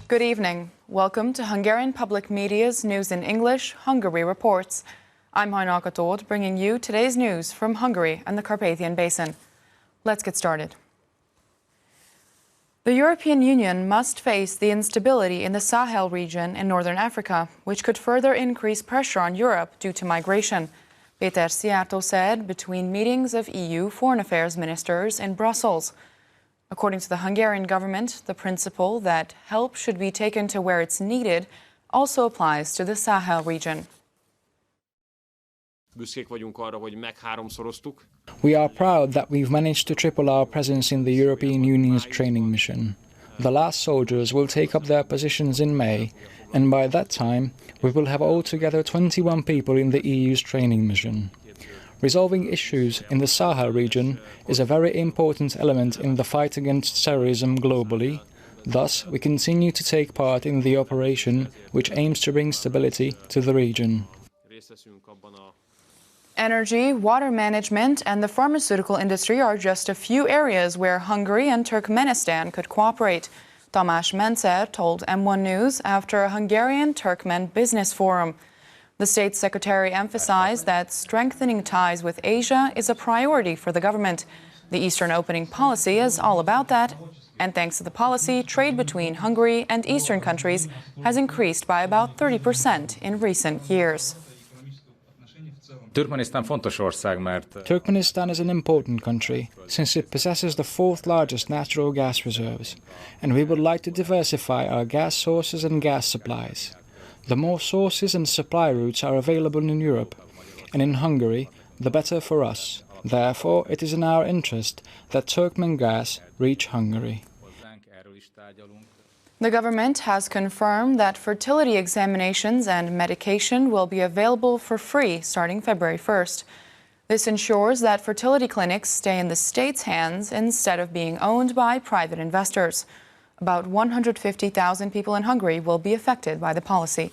Good evening. Welcome to Hungarian Public Media's News in English, Hungary Reports. I'm Híradó, bringing you today's news from Hungary and the Carpathian Basin. Let's get started. The European Union must face the instability in the Sahel region in northern Africa, which could further increase pressure on Europe due to migration. Péter Szijjártó said between meetings of EU foreign affairs ministers in Brussels. According to the Hungarian government, the principle that help should be taken to where it's needed also applies to the Sahel region. We are proud that we've managed to triple our presence in the European Union's training mission. The last soldiers will take up their positions in May, and by that time we will have altogether 21 people in the EU's training mission. Resolving issues in the Sahel region is a very important element in the fight against terrorism globally. Thus, we continue to take part in the operation which aims to bring stability to the region. Energy, water management, and the pharmaceutical industry are just a few areas where Hungary and Turkmenistan could cooperate. Tamás Mencer told M1 News after a Hungarian-Turkmen business forum. The state secretary emphasized that strengthening ties with Asia is a priority for the government. The Eastern Opening policy is all about that, and thanks to the policy, trade between Hungary and Eastern countries has increased by about 30% in recent years. Turkmenistan is an important country, since it possesses the fourth largest natural gas reserves, and we would like to diversify our gas sources and gas supplies. The more sources and supply routes are available in Europe and in Hungary, the better for us. Therefore, it is in our interest that Turkmen gas reach Hungary. The government has confirmed that fertility examinations and medication will be available for free starting February 1st. This ensures that fertility clinics stay in the state's hands instead of being owned by private investors. About 150,000 people in Hungary will be affected by the policy.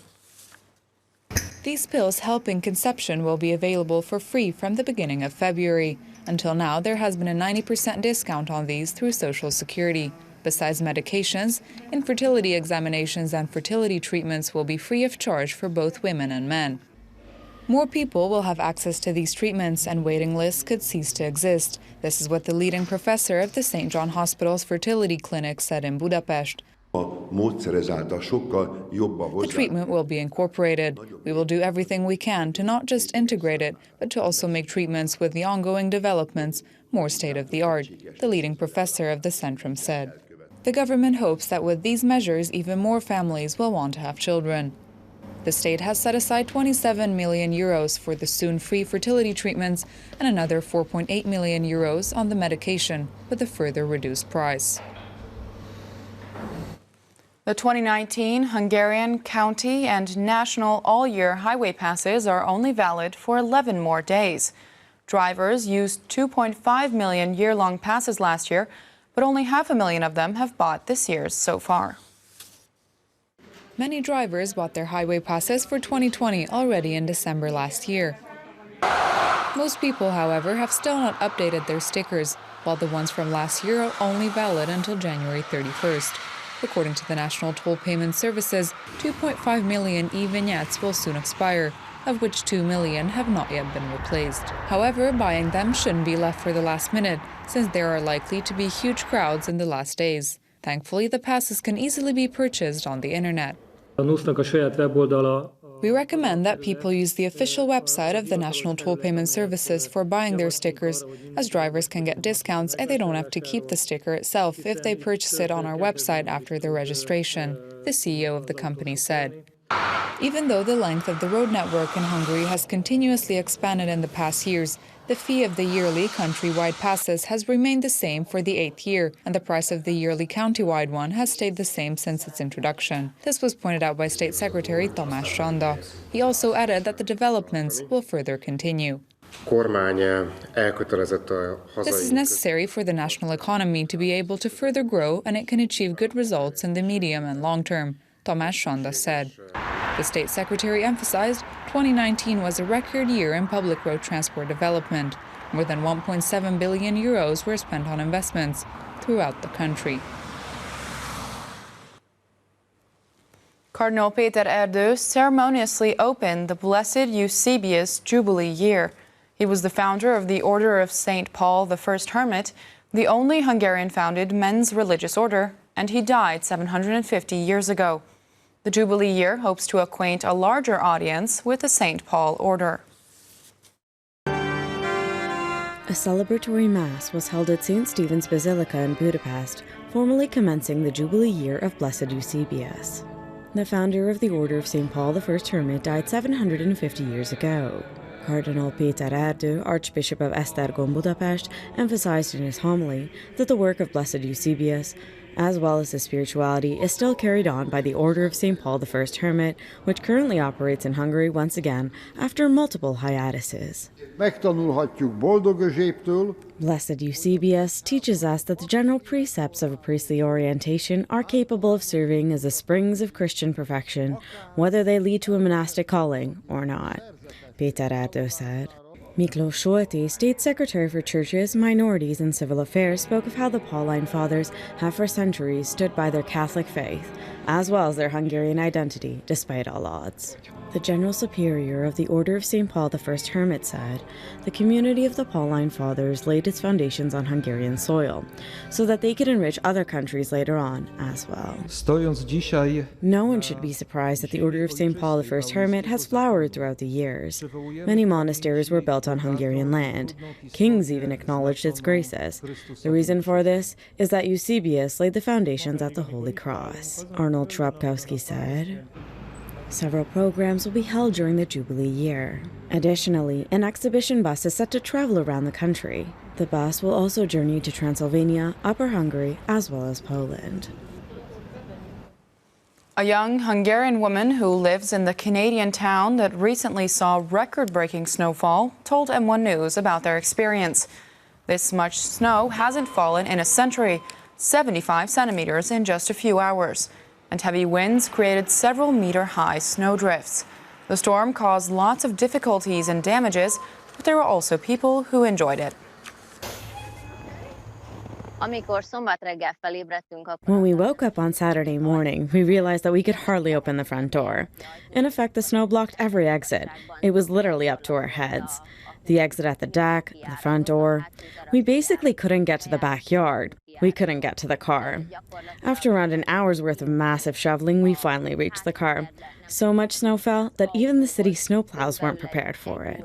These pills helping conception will be available for free from the beginning of February. Until now, there has been a 90% discount on these through Social Security. Besides medications, infertility examinations and fertility treatments will be free of charge for both women and men. More people will have access to these treatments and waiting lists could cease to exist. This is what the leading professor of the St. John Hospital's fertility clinic said in Budapest. The treatment will be incorporated. We will do everything we can to not just integrate it, but to also make treatments with the ongoing developments more state-of-the-art, the leading professor of the Centrum said. The government hopes that with these measures, even more families will want to have children. The state has set aside 27 million euros for the soon free fertility treatments and another 4.8 million euros on the medication with a further reduced price. The 2019 Hungarian county and national all-year highway passes are only valid for 11 more days. Drivers used 2.5 million year-long passes last year, but only 500,000 of them have bought this year's so far. Many drivers bought their highway passes for 2020 already in December last year. Most people, however, have still not updated their stickers, while the ones from last year are only valid until January 31st. According to the National Toll Payment Services, 2.5 million e-vignettes will soon expire, of which 2 million have not yet been replaced. However, buying them shouldn't be left for the last minute, since there are likely to be huge crowds in the last days. Thankfully, the passes can easily be purchased on the internet. We recommend that people use the official website of the National Toll Payment Services for buying their stickers, as drivers can get discounts and they don't have to keep the sticker itself if they purchase it on our website after their registration, the CEO of the company said. Even though the length of the road network in Hungary has continuously expanded in the past years, the fee of the yearly countrywide passes has remained the same for the 8th year, and the price of the yearly countywide one has stayed the same since its introduction. This was pointed out by State Secretary Tamás Sanda. He also added that the developments will further continue. This is necessary for the national economy to be able to further grow, and it can achieve good results in the medium and long term, Tamás Sanda said. The State Secretary emphasized 2019 was a record year in public road transport development. More than 1.7 billion euros were spent on investments throughout the country. Cardinal Péter Erdő ceremoniously opened the Blessed Eusebius Jubilee year. He was the founder of the Order of St. Paul the First Hermit, the only Hungarian-founded men's religious order, and he died 750 years ago. The Jubilee year hopes to acquaint a larger audience with the St. Paul Order. A celebratory Mass was held at St. Stephen's Basilica in Budapest, formally commencing the Jubilee year of Blessed Eusebius. The founder of the Order of St. Paul the First Hermit died 750 years ago. Cardinal Péter Erdő, Archbishop of Esztergom, Budapest, emphasized in his homily that the work of Blessed Eusebius, as well as his spirituality, is still carried on by the Order of St. Paul the First Hermit, which currently operates in Hungary once again after multiple hiatuses. Megtanulhatjuk boldog özséptől. Blessed Eusebius teaches us that the general precepts of a priestly orientation are capable of serving as the springs of Christian perfection, whether they lead to a monastic calling or not, Péter Erdő said. Miklós Solti, State Secretary for Churches, Minorities and Civil Affairs, spoke of how the Pauline Fathers have for centuries stood by their Catholic faith, as well as their Hungarian identity, despite all odds. The General Superior of the Order of St. Paul the First Hermit said, the community of the Pauline Fathers laid its foundations on Hungarian soil, so that they could enrich other countries later on as well. No one should be surprised that the Order of St. Paul the First Hermit has flowered throughout the years. Many monasteries were built on Hungarian land. Kings even acknowledged its graces. The reason for this is that Eusebius laid the foundations at the Holy Cross, Arnold Trapkowski said. Several programs will be held during the Jubilee year. Additionally, an exhibition bus is set to travel around the country. The bus will also journey to Transylvania, Upper Hungary, as well as Poland. A young Hungarian woman who lives in the Canadian town that recently saw record-breaking snowfall told M1 News about their experience. This much snow hasn't fallen in a century, 75 centimeters in just a few hours. And heavy winds created several meter-high snowdrifts. The storm caused lots of difficulties and damages, but there were also people who enjoyed it. When we woke up on Saturday morning, we realized that we could hardly open the front door. In effect, the snow blocked every exit. It was literally up to our heads. The exit at the deck, the front door. We basically couldn't get to the backyard. We couldn't get to the car. After around an hour's worth of massive shoveling, we finally reached the car. So much snow fell that even the city's snowplows weren't prepared for it.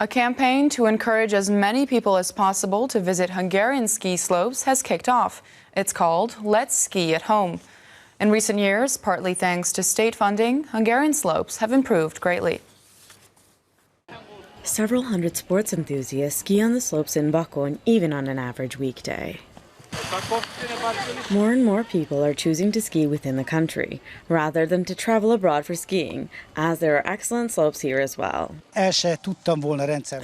A campaign to encourage as many people as possible to visit Hungarian ski slopes has kicked off. It's called Let's Ski at Home. In recent years, partly thanks to state funding, Hungarian slopes have improved greatly. Several hundred sports enthusiasts ski on the slopes in Bakony even on an average weekday. More and more people are choosing to ski within the country, rather than to travel abroad for skiing, as there are excellent slopes here as well. I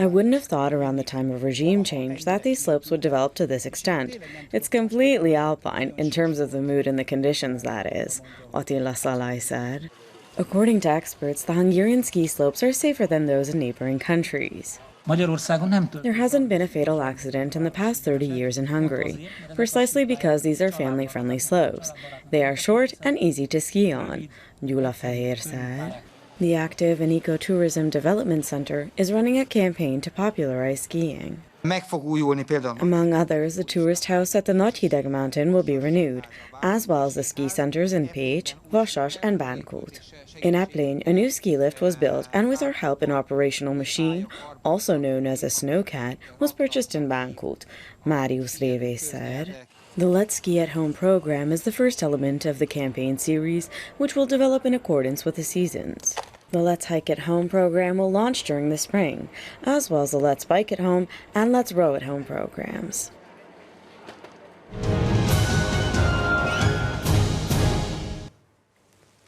wouldn't have thought around the time of regime change that these slopes would develop to this extent. It's completely alpine, in terms of the mood and the conditions, that is, Attila Szalai said. According to experts, the Hungarian ski slopes are safer than those in neighboring countries. There hasn't been a fatal accident in the past 30 years in Hungary, precisely because these are family-friendly slopes. They are short and easy to ski on, Gyula Fehér said. The Active and Ecotourism Development Center is running a campaign to popularize skiing. Among others, the tourist house at the Nagyhideg mountain will be renewed, as well as the ski centers in Pécs, Vasas and Bánkút. In Eplény, a new ski lift was built, and with our help, an operational machine, also known as a snowcat, was purchased in Bánkút, Marius Révész said. The Let's Ski at Home program is the first element of the campaign series, which will develop in accordance with the seasons. The Let's Hike at Home program will launch during the spring, as well as the Let's Bike at Home and Let's Row at Home programs.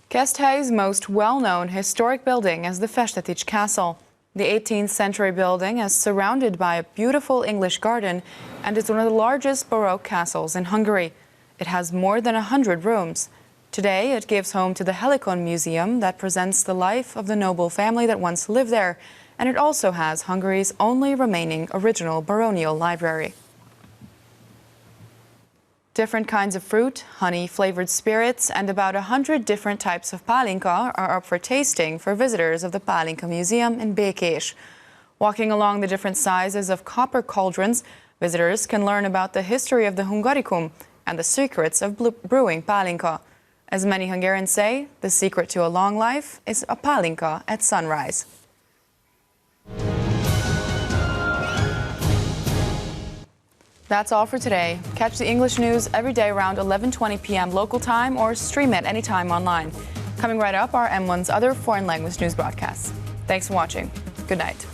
Keszthely's most well-known historic building is the Festetics Castle. The 18th century building is surrounded by a beautiful English garden and is one of the largest Baroque castles in Hungary. It has more than 100 rooms. Today, it gives home to the Helicon Museum that presents the life of the noble family that once lived there, and it also has Hungary's only remaining original baronial library. Different kinds of fruit, honey-flavored spirits, and about 100 different types of pálinka are up for tasting for visitors of the Pálinka Museum in Békés. Walking along the different sizes of copper cauldrons, visitors can learn about the history of the Hungarikum and the secrets of brewing pálinka. As many Hungarians say, the secret to a long life is a pálinka at sunrise. That's all for today. Catch the English news every day around 11:20 p.m. local time or stream it anytime online. Coming right up are M1's other foreign language news broadcasts. Thanks for watching. Good night.